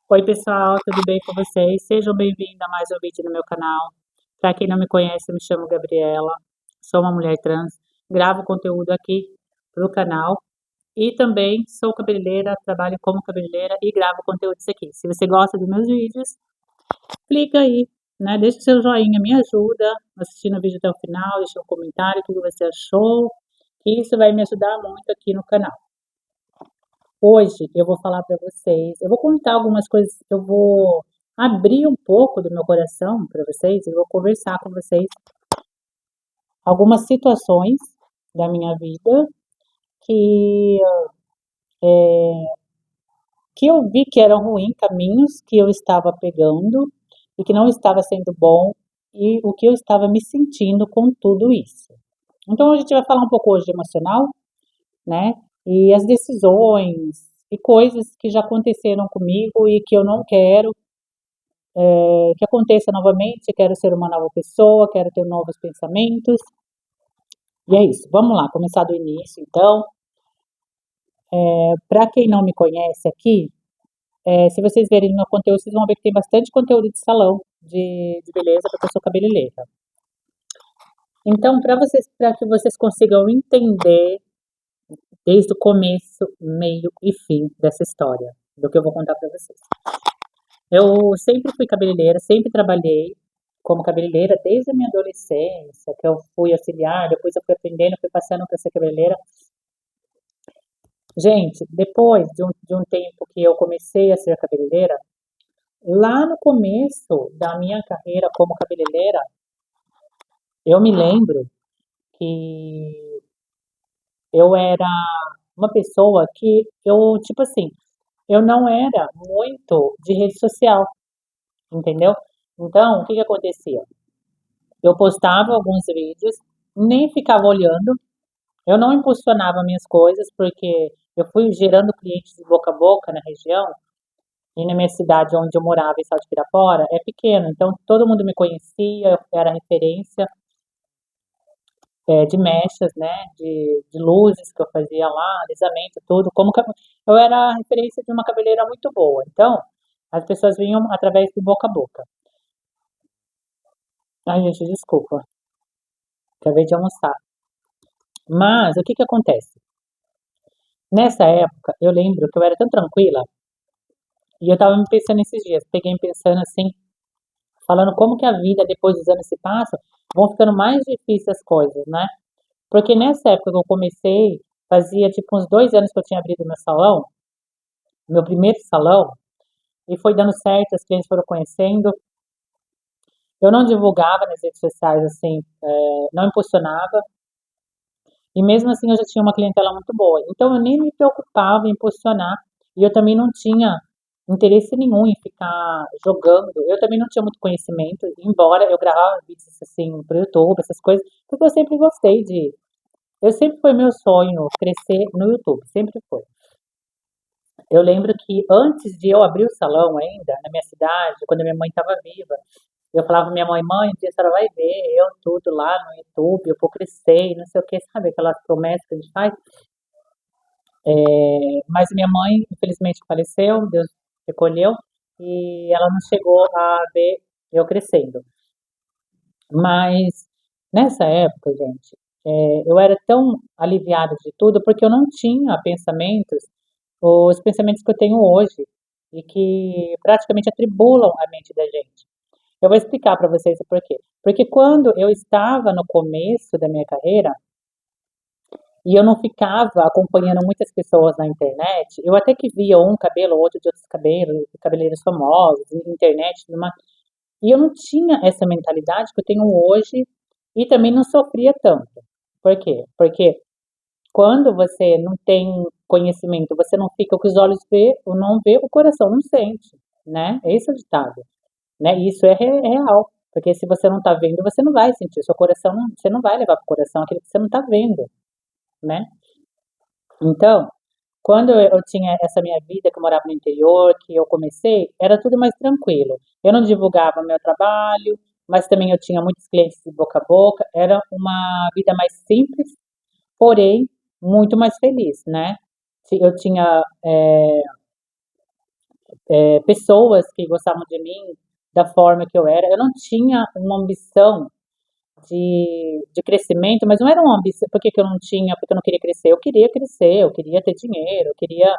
Oi, pessoal, tudo bem com vocês? Sejam bem-vindos a mais um vídeo no meu canal. Para quem não me conhece, eu me chamo Gabriela, sou uma mulher trans, gravo conteúdo aqui pro canal e também sou cabeleireira, trabalho como cabeleireira e gravo conteúdos aqui. Se você gosta dos meus vídeos, clica aí, né? Deixa seu joinha, me ajuda assistindo o vídeo até o final, deixa um comentário, o que você achou, que isso vai me ajudar muito aqui no canal. Hoje eu vou falar para vocês, eu vou contar algumas coisas, eu vou abrir um pouco do meu coração para vocês, eu vou conversar com vocês algumas situações da minha vida que, que eu vi que eram ruins, caminhos que eu estava pegando e que não estava sendo bom e o que eu estava me sentindo com tudo isso. Então a gente vai falar um pouco hoje de emocional, né? E as decisões e coisas que já aconteceram comigo e que eu não quero que aconteça novamente, quero ser uma nova pessoa, quero ter novos pensamentos. E é isso. Vamos lá, começar do início, então. Para quem não me conhece aqui, se vocês verem no meu conteúdo, vocês vão ver que tem bastante conteúdo de salão, de beleza, porque eu sou cabeleireira. Então, para que vocês consigam entender desde o começo, meio e fim dessa história, do que eu vou contar para vocês. Eu sempre fui cabeleireira, sempre trabalhei como cabeleireira desde a minha adolescência, que eu fui auxiliar, depois eu fui aprendendo, fui passando para ser cabeleireira. Gente, depois de um tempo que eu comecei a ser cabeleireira, lá no começo da minha carreira como cabeleireira, eu me lembro que eu era uma pessoa que eu, tipo assim, eu não era muito de rede social, entendeu? Então, o que que acontecia? Eu postava alguns vídeos, nem ficava olhando, eu não impulsionava minhas coisas, porque eu fui gerando clientes de boca a boca na região, e na minha cidade onde eu morava, em Salto de Pirapora, é pequeno, então todo mundo me conhecia, eu era referência de mechas, né, de luzes que eu fazia lá, alisamento, tudo, eu era a referência de uma cabeleireira muito boa, então as pessoas vinham através do boca a boca. Ai, gente, desculpa, acabei de almoçar. Mas o que que acontece? Nessa época, eu lembro que eu era tão tranquila, e eu tava me pensando esses dias, peguei me pensando assim, falando como que a vida, depois dos anos se passa, vão ficando mais difíceis as coisas, né? Porque nessa época que eu comecei, fazia tipo uns 2 anos que eu tinha abrido meu salão, meu primeiro salão, e foi dando certo, as clientes foram conhecendo. Eu não divulgava nas redes sociais, assim, não impulsionava, e mesmo assim eu já tinha uma clientela muito boa. Então eu nem me preocupava em impulsionar e eu também não tinha interesse nenhum em ficar jogando. Eu também não tinha muito conhecimento, embora eu gravava vídeos assim pro YouTube, essas coisas, porque eu sempre gostei de. Eu sempre foi meu sonho crescer no YouTube, sempre foi. Eu lembro que antes de eu abrir o salão ainda, na minha cidade, quando a minha mãe estava viva, eu falava pra minha mãe, um dia a senhora vai ver eu tudo lá no YouTube, eu vou crescer, e não sei o que, sabe aquelas promessas que a gente faz? Mas minha mãe, infelizmente, faleceu, Deus recolheu, e ela não chegou a ver eu crescendo. Mas nessa época, gente, eu era tão aliviada de tudo porque eu não tinha os pensamentos que eu tenho hoje, e que praticamente atribulam a mente da gente. Eu vou explicar para vocês o porquê. Porque quando eu estava no começo da minha carreira, e eu não ficava acompanhando muitas pessoas na internet. Eu até que via um cabelo, outro de outros cabelos, cabeleireiros famosos, na internet, e eu não tinha essa mentalidade que eu tenho hoje e também não sofria tanto. Por quê? Porque quando você não tem conhecimento, você não fica o que os olhos vê, ou não vê, o coração não sente, né? Esse é o ditado, né? E isso é real. Porque se você não está vendo, você não vai sentir. Seu coração, você não vai levar para o coração aquilo que você não está vendo, né? Então, quando eu tinha essa minha vida, que eu morava no interior, que eu comecei, era tudo mais tranquilo. Eu não divulgava meu trabalho, mas também eu tinha muitos clientes de boca a boca. Era uma vida mais simples, porém muito mais feliz, né? Eu tinha pessoas que gostavam de mim da forma que eu era. Eu não tinha uma ambição de crescimento, mas não era uma ambição, por que que eu não tinha, porque eu não queria crescer. Eu queria crescer, eu queria ter dinheiro, eu queria,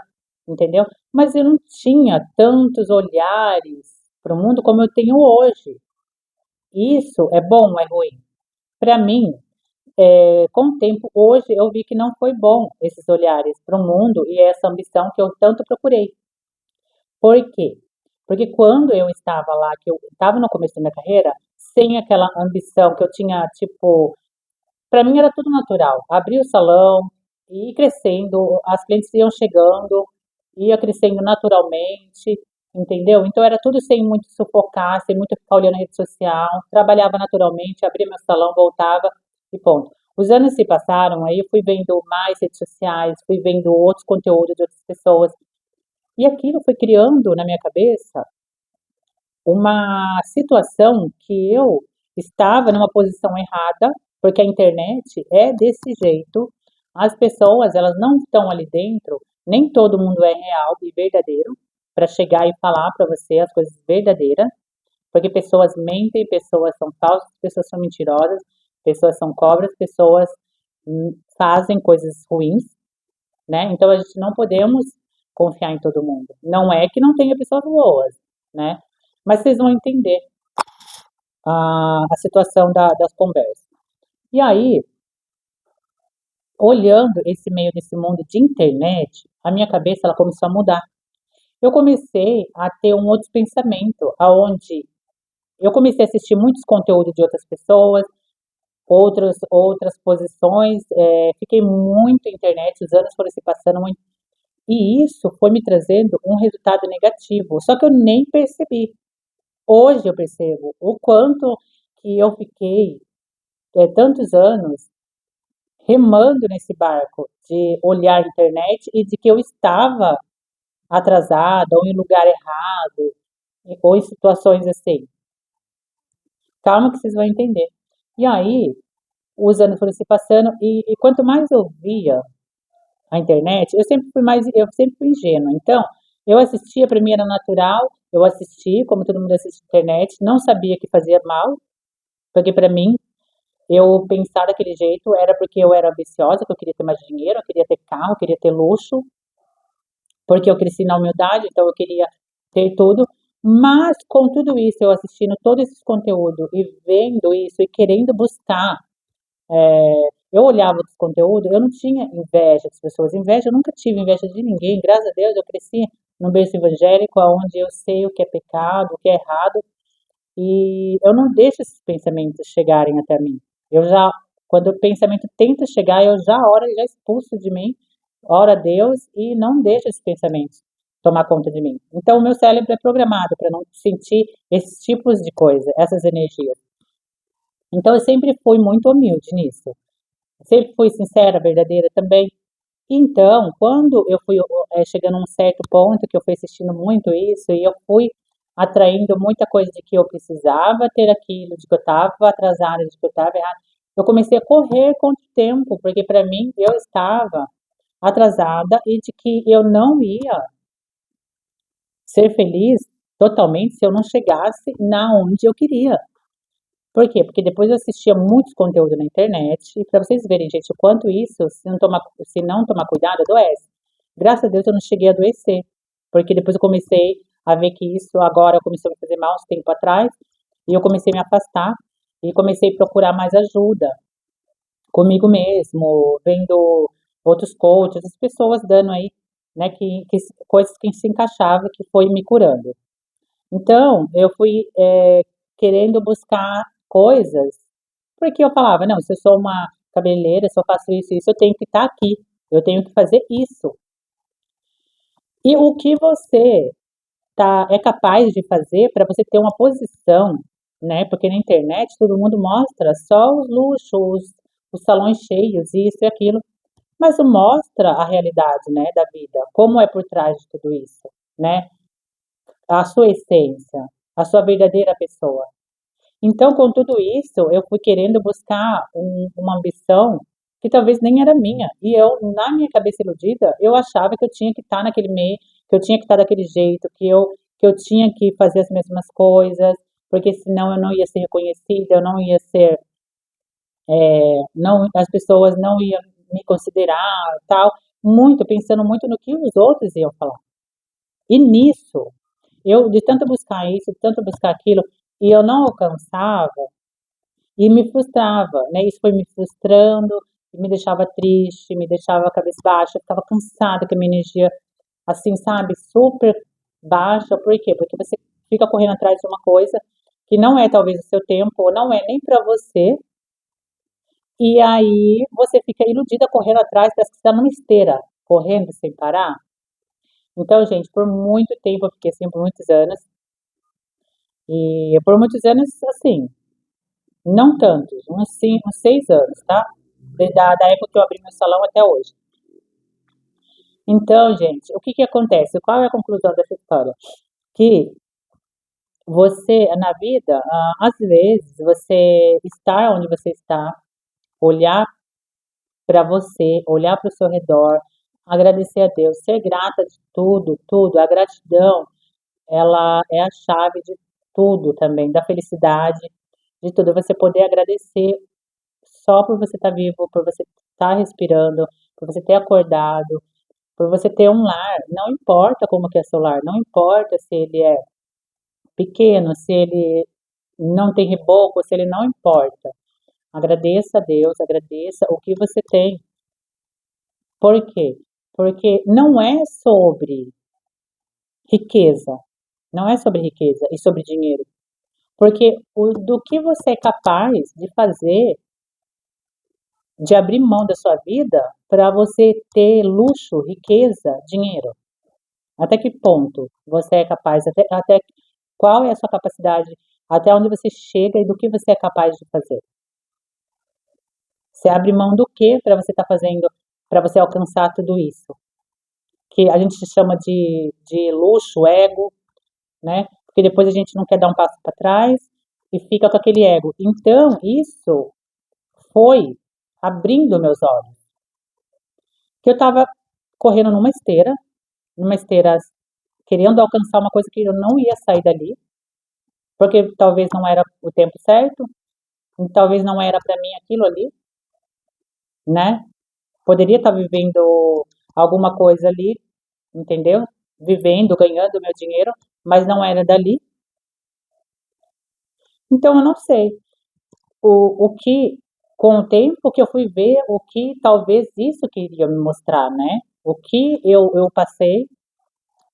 entendeu? Mas eu não tinha tantos olhares para o mundo como eu tenho hoje. Isso é bom ou é ruim? Para mim, com o tempo, hoje eu vi que não foi bom esses olhares para o mundo e essa ambição que eu tanto procurei. Por quê? Porque quando eu estava lá, que eu estava no começo da minha carreira, sem aquela ambição que eu tinha, tipo, para mim era tudo natural. Abrir o salão, ir crescendo, as clientes iam chegando, ia crescendo naturalmente, entendeu? Então era tudo sem muito sufocar, sem muito ficar olhando a rede social, trabalhava naturalmente, abria meu salão, voltava e ponto. Os anos se passaram, aí eu fui vendo mais redes sociais, fui vendo outros conteúdos de outras pessoas, e aquilo foi criando na minha cabeça uma situação que eu estava numa posição errada, porque a internet é desse jeito, as pessoas, elas não estão ali dentro, nem todo mundo é real e verdadeiro, para chegar e falar para você as coisas verdadeiras, porque pessoas mentem, pessoas são falsas, pessoas são mentirosas, pessoas são cobras, pessoas fazem coisas ruins, né? Então a gente não podemos confiar em todo mundo. Não é que não tenha pessoas boas, né? Mas vocês vão entender a situação das conversas. E aí, olhando esse meio desse mundo de internet, a minha cabeça ela começou a mudar. Eu comecei a ter um outro pensamento, aonde eu comecei a assistir muitos conteúdos de outras pessoas, outras posições, fiquei muito na internet, os anos foram se passando muito, e isso foi me trazendo um resultado negativo, só que eu nem percebi. Hoje eu percebo o quanto que eu fiquei tantos anos remando nesse barco de olhar a internet e de que eu estava atrasada ou em lugar errado ou em situações assim. Calma que vocês vão entender. E aí, os anos foram se passando e quanto mais eu via a internet, eu sempre fui ingênua. Então, eu assistia, para mim era natural, eu assistia, como todo mundo assiste internet, não sabia que fazia mal, porque para mim eu pensar daquele jeito era porque eu era ambiciosa, que eu queria ter mais dinheiro, eu queria ter carro, eu queria ter luxo, porque eu cresci na humildade, então eu queria ter tudo. Mas com tudo isso, eu assistindo todo esse conteúdo e vendo isso e querendo buscar, eu olhava esse conteúdo, eu não tinha inveja das pessoas. Inveja, eu nunca tive inveja de ninguém. Graças a Deus, eu cresci num berço evangélico, onde eu sei o que é pecado, o que é errado, e eu não deixo esses pensamentos chegarem até mim. Eu já, quando o pensamento tenta chegar, eu já oro, já expulso de mim, oro a Deus e não deixo esses pensamentos tomar conta de mim. Então, o meu cérebro é programado para não sentir esses tipos de coisa, essas energias. Então, eu sempre fui muito humilde nisso. Sempre fui sincera, verdadeira também. Então, quando eu fui chegando a um certo ponto que eu fui assistindo muito isso e eu fui atraindo muita coisa de que eu precisava ter aquilo, de que eu estava atrasada, de que eu estava errada, eu comecei a correr contra o tempo, porque para mim eu estava atrasada e de que eu não ia ser feliz totalmente se eu não chegasse na onde eu queria. Por quê? Porque depois eu assistia muitos conteúdos na internet, e para vocês verem, gente, o quanto isso, se não tomar cuidado, adoece. Graças a Deus eu não cheguei a adoecer, porque depois eu comecei a ver que isso agora começou a me fazer mal uns tempo atrás, e eu comecei a me afastar, e comecei a procurar mais ajuda comigo mesmo, vendo outros coaches, outras pessoas dando aí, né, coisas que se encaixavam, que foi me curando. Então, eu fui querendo buscar coisas, porque eu falava, não, se eu sou uma cabeleireira, se eu faço isso, eu tenho que estar aqui, eu tenho que fazer isso. E o que você é capaz de fazer para você ter uma posição, né? Porque na internet todo mundo mostra só os luxos, os salões cheios, isso e aquilo, mas não mostra a realidade, né, da vida, como é por trás de tudo isso, né? A sua essência, a sua verdadeira pessoa. Então, com tudo isso, eu fui querendo buscar uma ambição que talvez nem era minha. E eu, na minha cabeça iludida, eu achava que eu tinha que estar naquele meio, que eu tinha que estar daquele jeito, que eu tinha que fazer as mesmas coisas, porque senão eu não ia ser reconhecida, eu não ia ser, não, as pessoas não iam me considerar, tal, muito, pensando muito no que os outros iam falar. E nisso, eu, de tanto buscar isso, de tanto buscar aquilo, e eu não alcançava, e me frustrava, né? Isso foi me frustrando, e me deixava triste, me deixava cabisbaixa, eu ficava cansada, com a minha energia, assim, sabe, super baixa. Por quê? Porque você fica correndo atrás de uma coisa que não é talvez o seu tempo, ou não é nem para você, e aí você fica iludida correndo atrás, parece que você está numa esteira, correndo sem parar. Então, gente, por muito tempo, eu fiquei assim por muitos anos, e por muitos anos, assim, não tantos, uns 6 anos, tá? Da época que eu abri meu salão até hoje. Então, gente, o que que acontece? Qual é a conclusão dessa história? Que você, na vida, às vezes, você estar onde você está, olhar para você, olhar para o seu redor, agradecer a Deus, ser grata de tudo, tudo. A gratidão, ela é a chave de tudo também, da felicidade, de tudo. Você poder agradecer só por você estar vivo, por você estar respirando, por você ter acordado, por você ter um lar. Não importa como que é seu lar, não importa se ele é pequeno, se ele não tem reboco, se ele não importa. Agradeça a Deus, agradeça o que você tem. Por quê? Porque não é sobre riqueza, não é sobre riqueza e sobre dinheiro. Porque do que você é capaz de fazer, de abrir mão da sua vida para você ter luxo, riqueza, dinheiro. Até que ponto você é capaz, até qual é a sua capacidade, até onde você chega e do que você é capaz de fazer. Você abre mão do que para você estar fazendo, para você alcançar tudo isso? Que a gente chama de luxo, ego, né? Porque depois a gente não quer dar um passo para trás e fica com aquele ego. Então, isso foi abrindo meus olhos. Que eu estava correndo numa esteira querendo alcançar uma coisa que eu não ia sair dali, porque talvez não era o tempo certo, talvez não era para mim aquilo ali, né? Poderia estar vivendo alguma coisa ali, entendeu? Vivendo, ganhando meu dinheiro, mas não era dali. Então eu não sei o que, com o tempo que eu fui ver, o que talvez isso queria me mostrar, né? O que eu passei,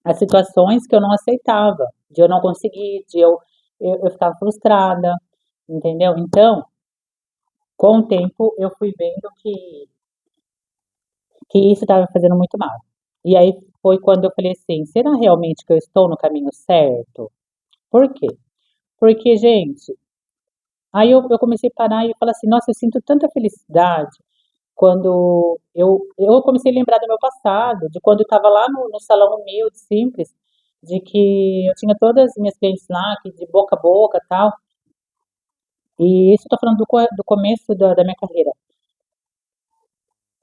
as situações que eu não aceitava, de eu não conseguir, eu ficava frustrada, entendeu? Então, com o tempo eu fui vendo que isso estava me fazendo muito mal. E aí foi quando eu falei assim, será realmente que eu estou no caminho certo? Por quê? Porque, gente, aí eu comecei a parar e falar assim, nossa, eu sinto tanta felicidade quando eu comecei a lembrar do meu passado, de quando eu estava lá no salão humilde, simples, de que eu tinha todas as minhas clientes lá, que de boca a boca e tal. E isso eu tô falando do começo da minha carreira.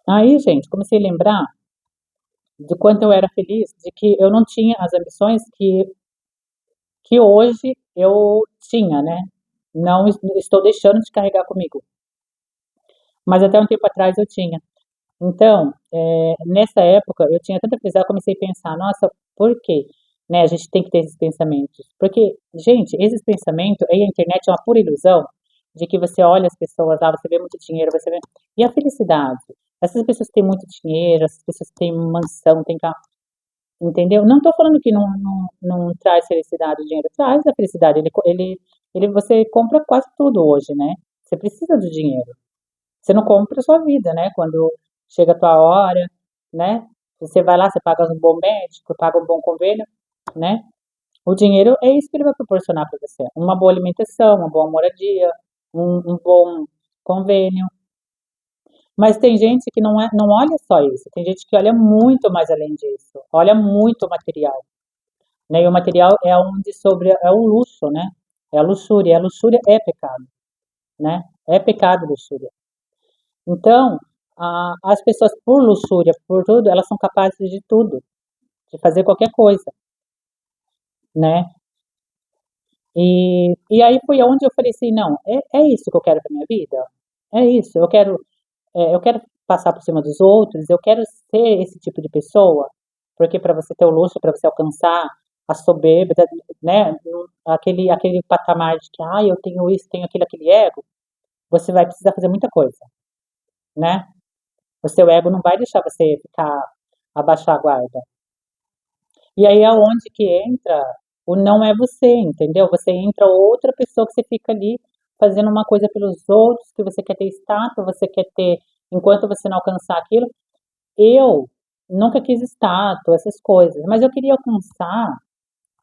Aí, gente, comecei a lembrar de quanto eu era feliz, de que eu não tinha as ambições que hoje eu tinha, né? Não estou deixando de carregar comigo, mas até um tempo atrás eu tinha. Então, nessa época, eu tinha tanta felicidade, eu comecei a pensar, nossa, por quê? Né, a gente tem que ter esses pensamentos. Porque, gente, esses pensamentos, aí a internet é uma pura ilusão de que você olha as pessoas lá, você vê muito dinheiro, você vê. E a felicidade? Essas pessoas têm muito dinheiro, essas pessoas têm mansão, têm carro, entendeu? Não estou falando que não traz felicidade o dinheiro, traz a felicidade. Você compra quase tudo hoje, né? Você precisa do dinheiro. Você não compra a sua vida, né? Quando chega a tua hora, né? Você vai lá, você paga um bom médico, paga um bom convênio, né? O dinheiro é isso que ele vai proporcionar para você. Uma boa alimentação, uma boa moradia, um bom convênio. Mas tem gente que não olha só isso. Tem gente que olha muito mais além disso. Olha muito o material, né? E o material é onde sobre é o luxo, né? É a luxúria. A luxúria é pecado, né? É pecado luxúria. Então, as pessoas por luxúria, por tudo, elas são capazes de tudo. de fazer qualquer coisa, né? E aí foi onde eu falei assim, não, é isso que eu quero para minha vida? É isso, eu quero passar por cima dos outros, eu quero ser esse tipo de pessoa, porque para você ter o luxo, para você alcançar a soberba, né, aquele patamar de que, eu tenho isso, tenho aquilo, aquele ego, você vai precisar fazer muita coisa, né? O seu ego não vai deixar você ficar, abaixar a guarda. E aí é onde que entra o não é você, entendeu? Você entra outra pessoa que você fica ali fazendo uma coisa pelos outros, que você quer ter status, você quer ter, enquanto você não alcançar aquilo. Eu nunca quis status, essas coisas, mas eu queria alcançar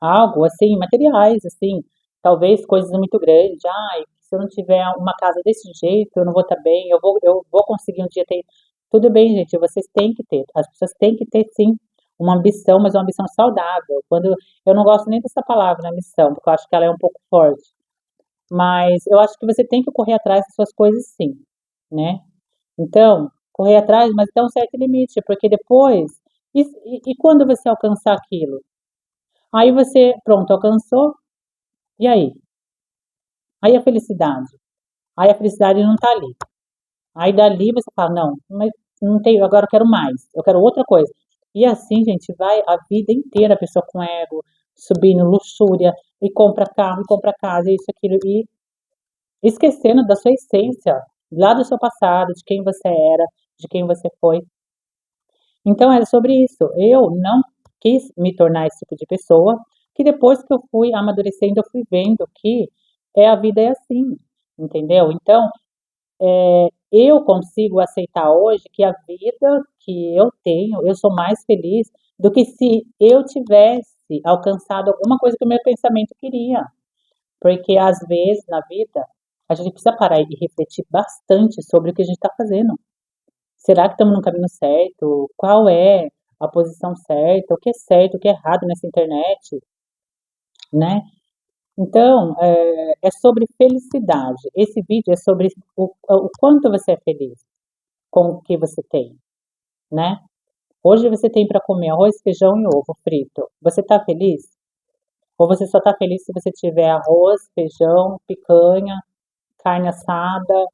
algo assim, materiais, assim, talvez coisas muito grandes. Ai, se eu não tiver uma casa desse jeito, eu não vou estar bem, eu vou conseguir um dia ter. Tudo bem, gente, vocês têm que ter, as pessoas têm que ter sim uma ambição, mas uma ambição saudável. Quando eu não gosto nem dessa palavra, ambição, porque eu acho que ela é um pouco forte, mas eu acho que você tem que correr atrás das suas coisas sim, né? Então, correr atrás, mas até um certo limite, porque depois, e quando você alcançar aquilo? Aí você, pronto, alcançou, e aí? Aí a felicidade. Aí a felicidade não tá ali. Aí dali você fala, não, mas não tenho, agora eu quero mais, eu quero outra coisa. E assim, gente, vai a vida inteira a pessoa com ego, subindo luxúria, e compra carro, e compra casa, isso, aquilo, e esquecendo da sua essência, lá do seu passado, de quem você era, de quem você foi. Então era sobre isso. Eu não quis me tornar esse tipo de pessoa, que depois que eu fui amadurecendo, eu fui vendo que a vida é assim, entendeu? Então, eu consigo aceitar hoje que a vida que eu tenho, eu sou mais feliz do que se eu tivesse alcançado alguma coisa que o meu pensamento queria. Porque às vezes na vida a gente precisa parar e refletir bastante sobre o que a gente está fazendo. Será que estamos no caminho certo? Qual é a posição certa? O que é certo, o que é errado nessa internet, né? Então, é sobre felicidade. Esse vídeo é sobre o quanto você é feliz com o que você tem, né? Hoje você tem para comer arroz, feijão e ovo frito. Você está feliz? Ou você só está feliz se você tiver arroz, feijão, picanha, carne assada,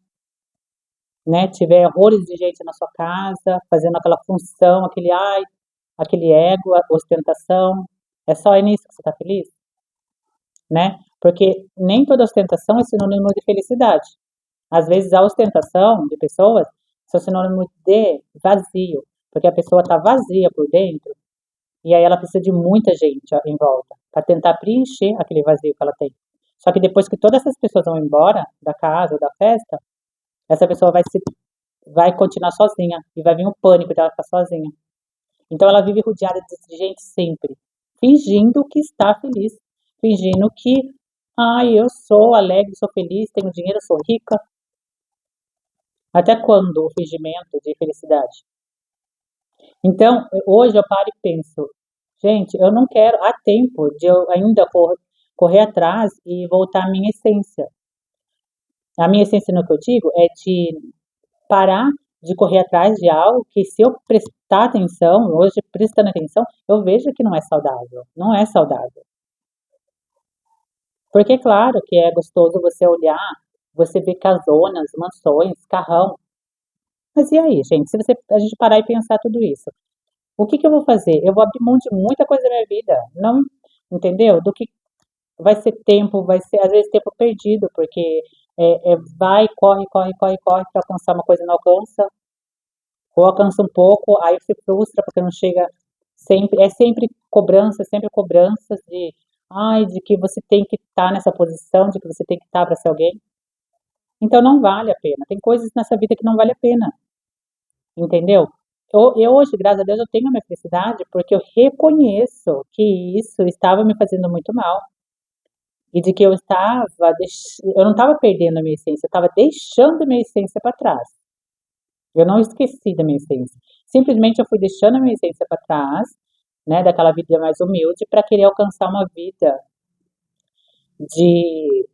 né? Tiver horrores de gente na sua casa, fazendo aquela função, aquele ego, a ostentação. É só nisso que você está feliz, né? Porque nem toda ostentação é sinônimo de felicidade. Às vezes a ostentação de pessoas são sinônimo de vazio, porque a pessoa está vazia por dentro e aí ela precisa de muita gente ó, em volta para tentar preencher aquele vazio que ela tem. Só que depois que todas essas pessoas vão embora da casa ou da festa, essa pessoa vai continuar sozinha e vai vir o pânico dela ficar sozinha. Então ela vive rodeada de gente sempre, fingindo que está feliz, fingindo que, eu sou alegre, sou feliz, tenho dinheiro, sou rica. Até quando o fingimento de felicidade? Então, hoje eu paro e penso, gente, eu não quero, há tempo de eu ainda correr atrás e voltar à minha essência. A minha essência, no que eu digo, é de parar de correr atrás de algo que, se eu prestar atenção, hoje prestando atenção, eu vejo que não é saudável. Não é saudável. Porque, claro, que é gostoso você olhar, você ver casonas, mansões, carrão. Mas e aí, gente? Se a gente parar e pensar tudo isso, o que que eu vou fazer? Eu vou abrir mão de muita coisa da minha vida. Não, entendeu? Do que vai ser tempo, vai ser às vezes tempo perdido, porque vai, corre, corre, corre, corre para alcançar uma coisa e não alcança, ou alcança um pouco, aí se frustra porque não chega sempre, é sempre cobranças de que você tem que estar nessa posição, de que você tem que estar para ser alguém. Então não vale a pena. Tem coisas nessa vida que não vale a pena, entendeu? Eu hoje, graças a Deus, eu tenho a minha felicidade porque eu reconheço que isso estava me fazendo muito mal e de que eu não estava perdendo a minha essência, eu estava deixando a minha essência para trás. Eu não esqueci da minha essência. Simplesmente eu fui deixando a minha essência para trás, né, daquela vida mais humilde, para querer alcançar uma vida de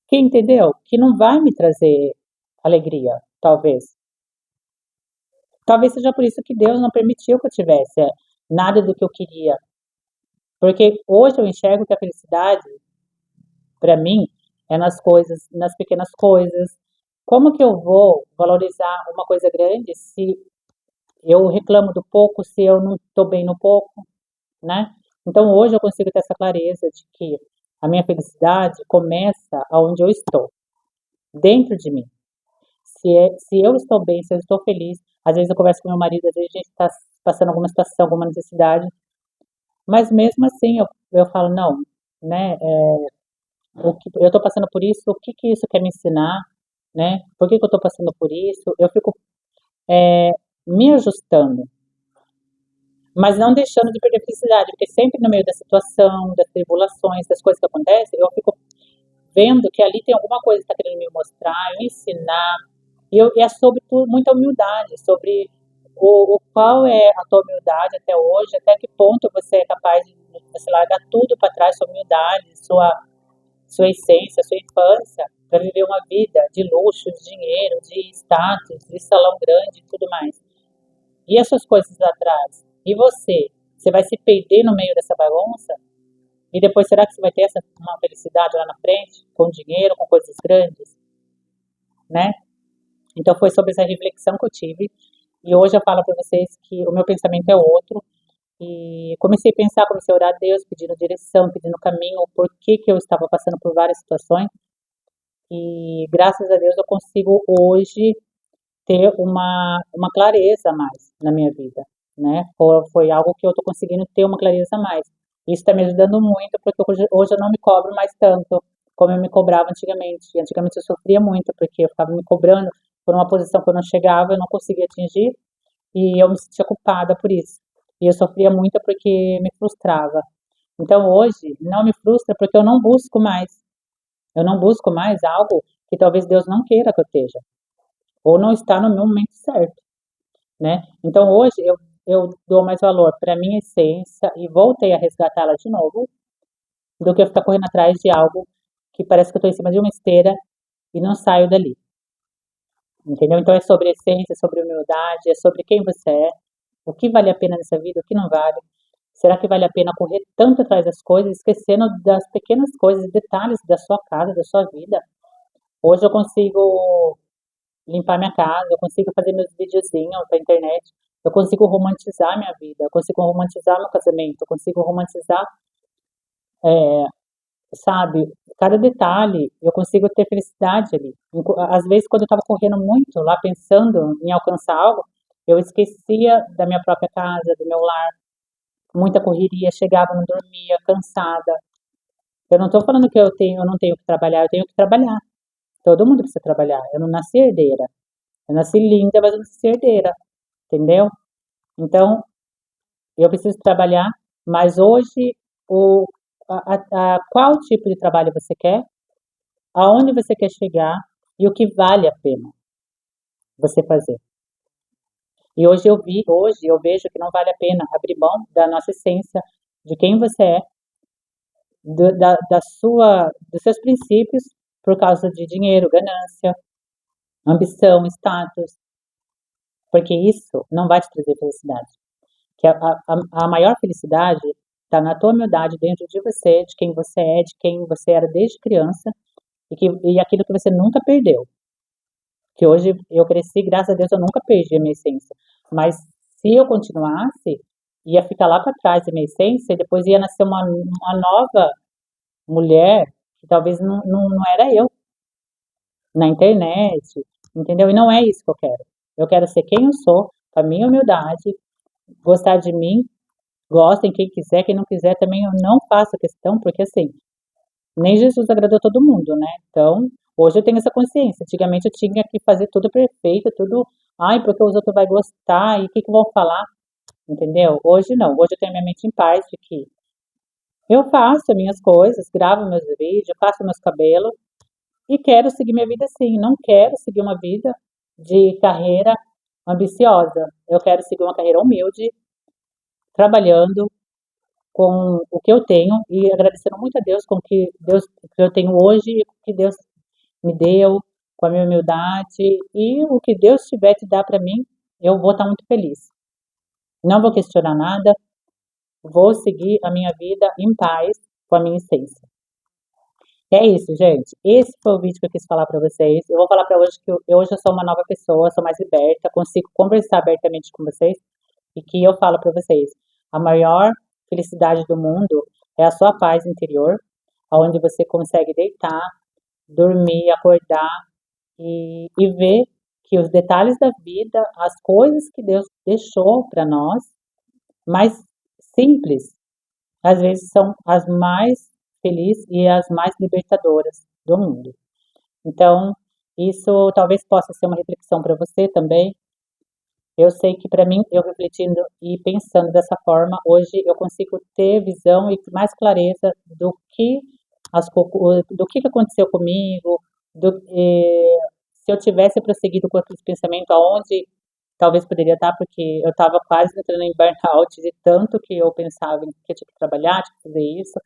que entendeu? Que não vai me trazer alegria, talvez. Talvez seja por isso que Deus não permitiu que eu tivesse. nada do que eu queria. Porque hoje eu enxergo que a felicidade, para mim, é nas coisas, nas pequenas coisas. Como que eu vou valorizar uma coisa grande se eu reclamo do pouco, se eu não estou bem no pouco, né? Então hoje eu consigo ter essa clareza de que a minha felicidade começa aonde eu estou, dentro de mim. Se eu estou bem, se eu estou feliz, às vezes eu converso com meu marido, às vezes a gente está passando alguma situação, alguma necessidade, mas mesmo assim eu falo, não, né? Eu estou passando por isso, o que que isso quer me ensinar, né? Por que que eu estou passando por isso? Eu fico me ajustando, mas não deixando de perder a felicidade, porque sempre no meio da situação, das tribulações, das coisas que acontecem, eu fico vendo que ali tem alguma coisa que está querendo me mostrar, me ensinar, e é sobre tudo, muita humildade, sobre o qual é a tua humildade até hoje, até que ponto você é capaz de você largar tudo para trás, sua humildade, sua essência, sua infância, para viver uma vida de luxo, de dinheiro, de status, de salão grande e tudo mais. E essas coisas lá atrás? E você? Você vai se perder no meio dessa bagunça? E depois será que você vai ter uma felicidade lá na frente? Com dinheiro, com coisas grandes? Né? Então foi sobre essa reflexão que eu tive. E hoje eu falo para vocês que o meu pensamento é outro. E comecei a pensar, comecei a orar a Deus, pedindo direção, pedindo caminho, o porquê que eu estava passando por várias situações. E graças a Deus eu consigo hoje ter uma clareza a mais na minha vida, né? Foi algo que eu tô conseguindo ter uma clareza a mais. Isso está me ajudando muito, porque hoje eu não me cobro mais tanto como eu me cobrava antigamente. E antigamente eu sofria muito, porque eu ficava me cobrando por uma posição que eu não chegava, eu não conseguia atingir, e eu me sentia culpada por isso. E eu sofria muito porque me frustrava. Então hoje não me frustra porque eu não busco mais. Eu não busco mais algo que talvez Deus não queira que eu esteja, ou não está no meu momento certo, né? Então hoje eu dou mais valor para minha essência e voltei a resgatá-la de novo, do que eu ficar correndo atrás de algo que parece que eu estou em cima de uma esteira e não saio dali, entendeu? Então é sobre essência, é sobre humildade, é sobre quem você é, o que vale a pena nessa vida, o que não vale. Será que vale a pena correr tanto atrás das coisas, esquecendo das pequenas coisas, detalhes da sua casa, da sua vida? Hoje eu consigo limpar minha casa, eu consigo fazer meus videozinhos pra internet, eu consigo romantizar minha vida, eu consigo romantizar meu casamento, eu consigo romantizar, sabe, cada detalhe, eu consigo ter felicidade ali. Às vezes, quando eu estava correndo muito lá, pensando em alcançar algo, eu esquecia da minha própria casa, do meu lar, muita correria, chegava, não dormia, cansada. Eu não estou falando que eu não tenho que trabalhar, eu tenho que trabalhar. Todo mundo precisa trabalhar. Eu não nasci herdeira. Eu nasci linda, mas eu não nasci herdeira, entendeu? Então, eu preciso trabalhar, mas hoje, o, qual tipo de trabalho você quer, aonde você quer chegar e o que vale a pena você fazer. E hoje eu vejo que não vale a pena abrir mão da nossa essência, de quem você é, dos seus princípios, por causa de dinheiro, ganância, ambição, status, porque isso não vai te trazer felicidade. Que a maior felicidade está na tua humildade dentro de você, de quem você é, de quem você era desde criança e aquilo que você nunca perdeu. Que hoje eu cresci, graças a Deus eu nunca perdi a minha essência. Mas se eu continuasse, ia ficar lá para trás a minha essência e depois ia nascer uma nova mulher que talvez não era eu na internet, entendeu? E não é isso que eu quero. Eu quero ser quem eu sou, com a minha humildade, gostar de mim. Gostem, quem quiser, quem não quiser também eu não faço questão, porque assim, nem Jesus agradou todo mundo, né? Então, hoje eu tenho essa consciência. Antigamente eu tinha que fazer tudo perfeito, tudo, ai, porque os outros vão gostar e o que que vão falar, entendeu? Hoje não, hoje eu tenho minha mente em paz de que eu faço as minhas coisas, gravo meus vídeos, faço meus cabelos e quero seguir minha vida assim. Não quero seguir uma vida de carreira ambiciosa. Eu quero seguir uma carreira humilde, trabalhando, com o que eu tenho e agradecendo muito a Deus com o que Deus que eu tenho hoje e o que Deus me deu, com a minha humildade e o que Deus tiver de dar para mim, eu vou estar muito feliz. Não vou questionar nada, vou seguir a minha vida em paz com a minha essência. É isso, gente. Esse foi o vídeo que eu quis falar para vocês. Eu vou falar para hoje que hoje eu sou uma nova pessoa, sou mais liberta, consigo conversar abertamente com vocês e que eu falo para vocês, a maior felicidade do mundo é a sua paz interior, onde você consegue deitar, dormir, acordar e ver que os detalhes da vida, as coisas que Deus deixou para nós, mais simples, às vezes são as mais felizes e as mais libertadoras do mundo. Então, isso talvez possa ser uma reflexão para você também. Eu sei que para mim, eu refletindo e pensando dessa forma, hoje eu consigo ter visão e mais clareza do que aconteceu comigo, se eu tivesse prosseguido com aqueles pensamentos, aonde talvez poderia estar, porque eu estava quase entrando em burnout de tanto que eu pensava que eu tinha que trabalhar, tinha que fazer isso,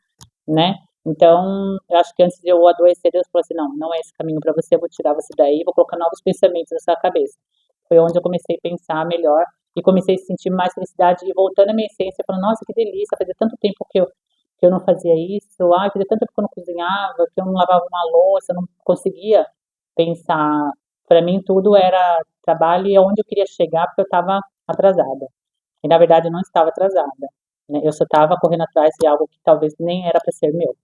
né? Então, eu acho que antes de eu adoecer, Deus falou assim: não, não é esse caminho para você, eu vou tirar você daí, vou colocar novos pensamentos na sua cabeça. Foi onde eu comecei a pensar melhor e comecei a sentir mais felicidade e voltando à minha essência, falando: nossa, que delícia, fazia tanto tempo que eu não fazia isso, fazia tanto tempo que eu não cozinhava, que eu não lavava uma louça, eu não conseguia pensar. Para mim, tudo era trabalho e aonde eu queria chegar, porque eu estava atrasada. E na verdade, eu não estava atrasada, né? Eu só estava correndo atrás de algo que talvez nem era para ser meu.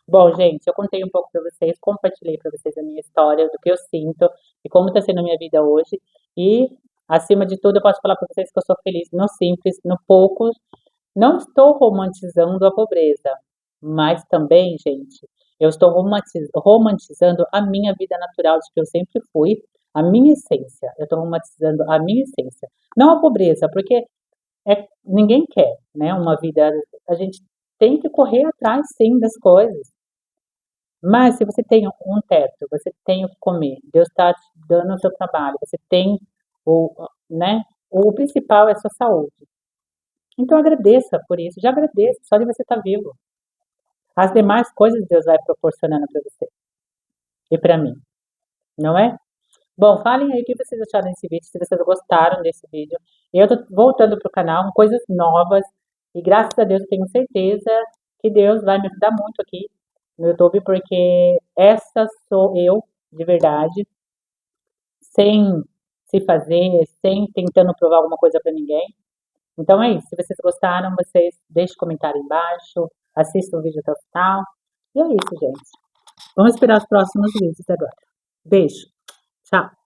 Bom, gente, eu contei um pouco para vocês, compartilhei para vocês a minha história, do que eu sinto e como está sendo a minha vida hoje. E, acima de tudo, eu posso falar para vocês que eu sou feliz no simples, no pouco. Não estou romantizando a pobreza, mas também, gente, eu estou romantizando a minha vida natural, de que eu sempre fui, a minha essência. Eu estou romantizando a minha essência. Não a pobreza, porque ninguém quer, né? Uma vida. A gente tem que correr atrás, sim, das coisas. Mas se você tem um teto, você tem o que comer, Deus está te dando o seu trabalho, você tem o, né? O principal é a sua saúde. Então agradeça por isso, já agradeça, só de você estar vivo. As demais coisas Deus vai proporcionando para você e para mim, não é? Bom, falem aí o que vocês acharam desse vídeo, se vocês gostaram desse vídeo. Eu tô voltando pro canal com coisas novas e graças a Deus eu tenho certeza que Deus vai me ajudar muito aqui no YouTube, porque essa sou eu, de verdade, sem se fazer, sem tentando provar alguma coisa para ninguém. Então é isso. Se vocês gostaram, vocês deixem comentário embaixo, assistam o vídeo até o final. E é isso, gente. Vamos esperar os próximos vídeos agora. Beijo. Tchau.